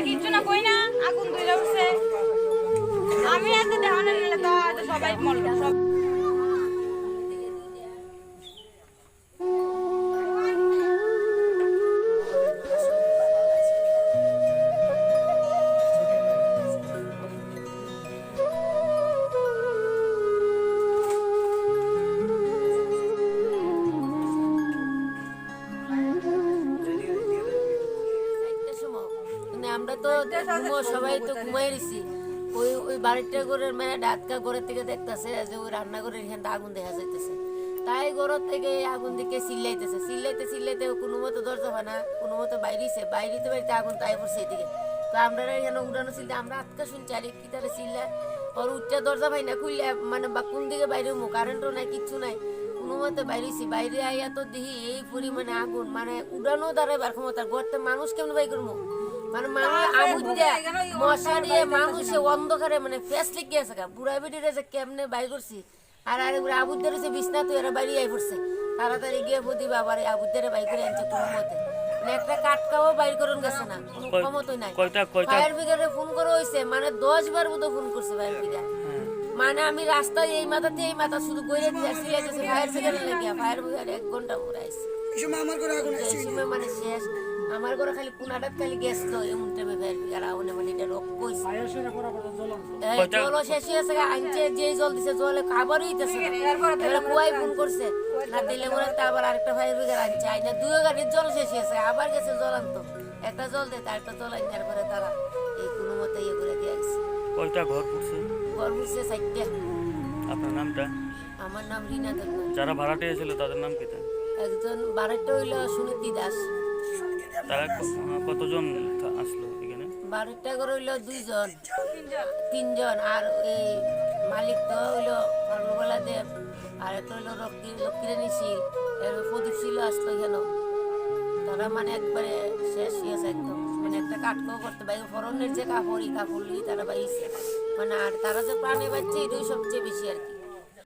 কিচ্ছু না কই না আগুন ধরে উঠছে আমি এত দেখানো নিলে তো সবাই মরলো সব আমরা তো সবাই তো ঘুমাই দিছি ওই ওই বাড়িটা করে মানে ডাটকা ঘরের থেকে দেখতেছে যে ওই রান্নাঘরের এখানে আগুন দেখা যাইতেছে তাই ঘরের থেকে আগুন দিকে চিল্লাইতেছে চিল্লাইতে চিল্লাইতে কোনো মতো দরজা হয় না কোনো মতো বাইরেছে বাইরেতে বাড়িতে আগুন তাই পড়ছে এদিকে তো আমরা এখানে উড়ানো চিল্লা আমরা আটকা শুনছি আর কি তারা চিল্লা ওর উঠটা দরজা ভাই না খুললে মানে বা কোন দিকে বাইরে কারেন্টও নাই কিচ্ছু নাই কোনো মতো বাইরেছি বাইরে আইয়া তো দেখি এই পরিমাণে আগুন মানে উড়ানো দাঁড়াবার ক্ষমতা গড়তে মানুষ কেমন বাই করবো মানে মানুষ মশারি মানুষে অন্ধকারে মানে ফেস লিখে আছে বুড়া বেটিরে যে কেমনে বাই করছি আর আরে আবুদ্দের হচ্ছে বিছনা তো এরা বাইরে আই পড়ছে তাড়াতাড়ি গিয়ে বুদ্ধি বাবার আবুদ্দের বাই করে আনছে কোনো মতে মানে একটা কাটকাও বাইর করুন গেছে না কোনো ক্ষমতাই নাই ফায়ার ব্রিগেডে ফোন করে হয়েছে মানে 10 বার মতো ফোন করছে ফায়ার ব্রিগেড মানে আমি রাস্তায় এই মাথাতে এই মাথা শুধু করে দিয়েছি ফায়ার ব্রিগেডে লেগে ফায়ার ব্রিগেড 1 ঘন্টা পরে আইছে মানে শেষ আমার ঘরে খালি পুনাটাত খালি গ্যাস তো এমন টাইমে ফায়ার ব্রিগেড আউনে মানে এটা রক কইছে জল শেষ হয়েছে আনছে যে জল দিছে জলে খাবারই হইতেছে এবারে কুয়াই ফোন করছে না দিলে মনে তা আবার আরেকটা ফায়ার ব্রিগেড আনছে আইনা 2 গাড়ির জল শেষ হয়েছে আবার গেছে জল আনতো একটা জল দে তারটা জল আনার পরে তারা এই কোনো মতে ইয়ে করে দিয়ে আসছে কয়টা ঘর পড়ছে 4টা আপনার নামটা আমার নাম রিনা দেব যারা ভাড়াটিয়া ছিল তাদের নাম কি একজন বাড়িটা হইল সুনীতি দাস তারা কতজন আসলো এখানে বাড়িটা করে হইল 2 জন 3 জন আর এই মালিক তো হইল সর্ববেলা দেব আর একটা হইল লক্ষ্মীরে নিছিল এর প্রদীপ ছিল আসলো কেন তারা মানে একবারে শেষ হয়েছে একদম মানে একটা কাটকো করতে বাইরে ফরনের যে কাপড় লিয়ে তারা বাইছে মানে আর তারা যে প্রাণে বাঁচছে এটাই সবচেয়ে বেশি আর কি